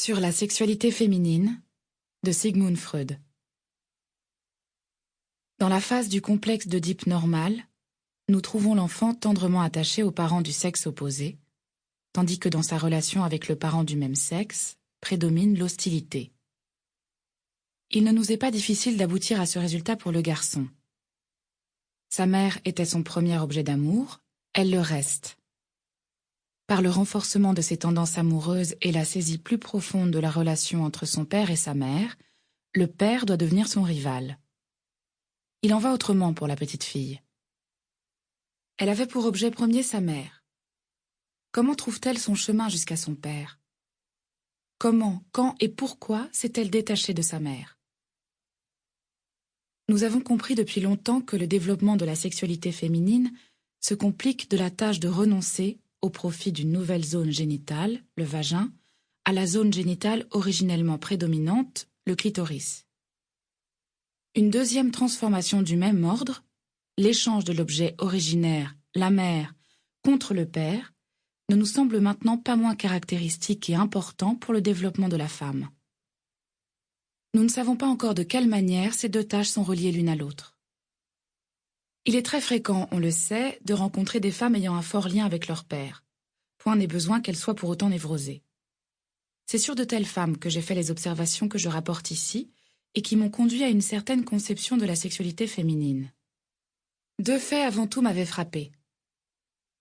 Sur la sexualité féminine de Sigmund Freud. Dans la phase du complexe d'Œdipe normal, nous trouvons l'enfant tendrement attaché aux parents du sexe opposé, tandis que dans sa relation avec le parent du même sexe, prédomine l'hostilité. Il ne nous est pas difficile d'aboutir à ce résultat pour le garçon. Sa mère était son premier objet d'amour, elle le reste. Par le renforcement de ses tendances amoureuses et la saisie plus profonde de la relation entre son père et sa mère, le père doit devenir son rival. Il en va autrement pour la petite fille. Elle avait pour objet premier sa mère. Comment trouve-t-elle son chemin jusqu'à son père? Comment, quand et pourquoi s'est-elle détachée de sa mère? Nous avons compris depuis longtemps que le développement de la sexualité féminine se complique de la tâche de renoncer, au profit d'une nouvelle zone génitale, le vagin, à la zone génitale originellement prédominante, le clitoris. Une deuxième transformation du même ordre, l'échange de l'objet originaire, la mère, contre le père, ne nous semble maintenant pas moins caractéristique et important pour le développement de la femme. Nous ne savons pas encore de quelle manière ces deux tâches sont reliées l'une à l'autre. Il est très fréquent, on le sait, de rencontrer des femmes ayant un fort lien avec leur père. Point n'est besoin qu'elles soient pour autant névrosées. C'est sur de telles femmes que j'ai fait les observations que je rapporte ici et qui m'ont conduit à une certaine conception de la sexualité féminine. Deux faits avant tout m'avaient frappé.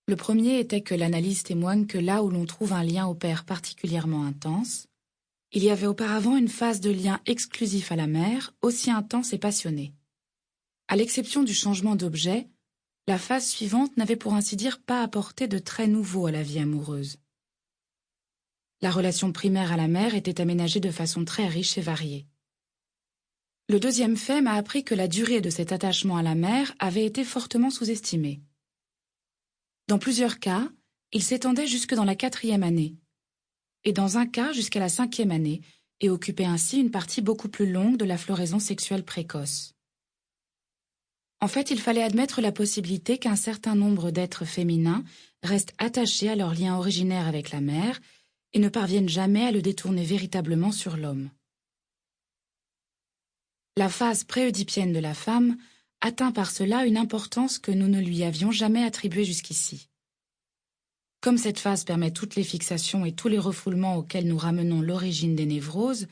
Le premier était que l'analyse témoigne que là où l'on trouve un lien au père particulièrement intense, il y avait auparavant une phase de lien exclusif à la mère, aussi intense et passionnée. À l'exception du changement d'objet, la phase suivante n'avait pour ainsi dire pas apporté de traits nouveaux à la vie amoureuse. La relation primaire à la mère était aménagée de façon très riche et variée. Le deuxième fait m'a appris que la durée de cet attachement à la mère avait été fortement sous-estimée. Dans plusieurs cas, il s'étendait jusque dans la 4e année, et dans un cas jusqu'à la 5e année, et occupait ainsi une partie beaucoup plus longue de la floraison sexuelle précoce. En fait, il fallait admettre la possibilité qu'un certain nombre d'êtres féminins restent attachés à leur lien originaire avec la mère et ne parviennent jamais à le détourner véritablement sur l'homme. La phase préœdipienne de la femme atteint par cela une importance que nous ne lui avions jamais attribuée jusqu'ici. Comme cette phase permet toutes les fixations et tous les refoulements auxquels nous ramenons l'origine des névroses,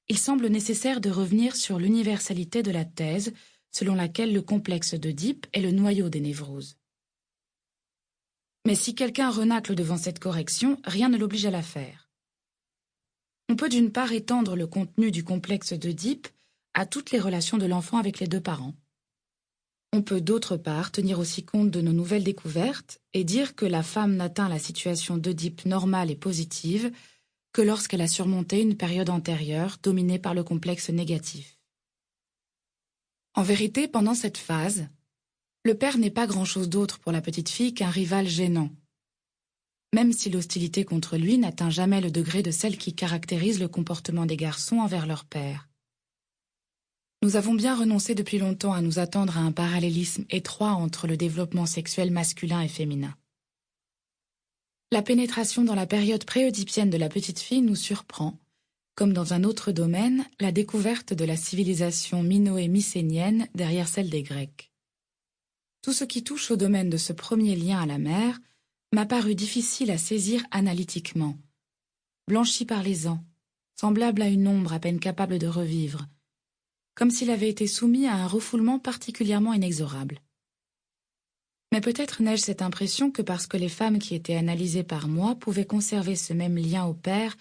il semble nécessaire de revenir sur l'universalité de la thèse selon laquelle le complexe d'Œdipe est le noyau des névroses. Mais si quelqu'un renacle devant cette correction, rien ne l'oblige à la faire. On peut d'une part étendre le contenu du complexe d'Œdipe à toutes les relations de l'enfant avec les deux parents. On peut d'autre part tenir aussi compte de nos nouvelles découvertes et dire que la femme n'atteint la situation d'Œdipe normale et positive que lorsqu'elle a surmonté une période antérieure dominée par le complexe négatif. En vérité, pendant cette phase, le père n'est pas grand-chose d'autre pour la petite fille qu'un rival gênant, même si l'hostilité contre lui n'atteint jamais le degré de celle qui caractérise le comportement des garçons envers leur père. Nous avons bien renoncé depuis longtemps à nous attendre à un parallélisme étroit entre le développement sexuel masculin et féminin. La pénétration dans la période préœdipienne de la petite fille nous surprend, comme dans un autre domaine, la découverte de la civilisation minoé-mycénienne derrière celle des Grecs. Tout ce qui touche au domaine de ce premier lien à la mère m'a paru difficile à saisir analytiquement, blanchi par les ans, semblable à une ombre à peine capable de revivre, comme s'il avait été soumis à un refoulement particulièrement inexorable. Mais peut-être n'ai-je cette impression que parce que les femmes qui étaient analysées par moi pouvaient conserver ce même lien au père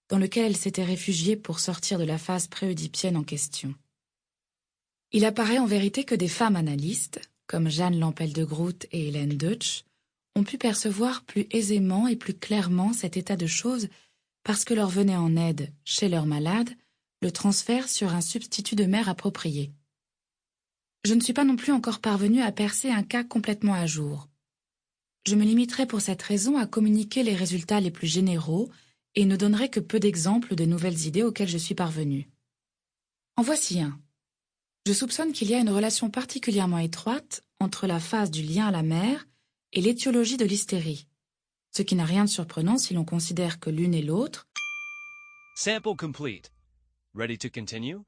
dans lequel elles s'étaient réfugiées pour sortir de la phase préœdipienne en question. Il apparaît en vérité que des femmes analystes, comme Jeanne Lampel de Groot et Hélène Deutsch, ont pu percevoir plus aisément et plus clairement cet état de choses parce que leur venait en aide, chez leurs malades, le transfert sur un substitut de mère approprié. Je ne suis pas non plus encore parvenue à percer un cas complètement à jour. Je me limiterai pour cette raison à communiquer les résultats les plus généraux et ne donnerai que peu d'exemples de nouvelles idées auxquelles je suis parvenue. En voici un. Je soupçonne qu'il y a une relation particulièrement étroite entre la phase du lien à la mère et l'étiologie de l'hystérie, ce qui n'a rien de surprenant si l'on considère que l'une et l'autre Sample complete. Ready to continue?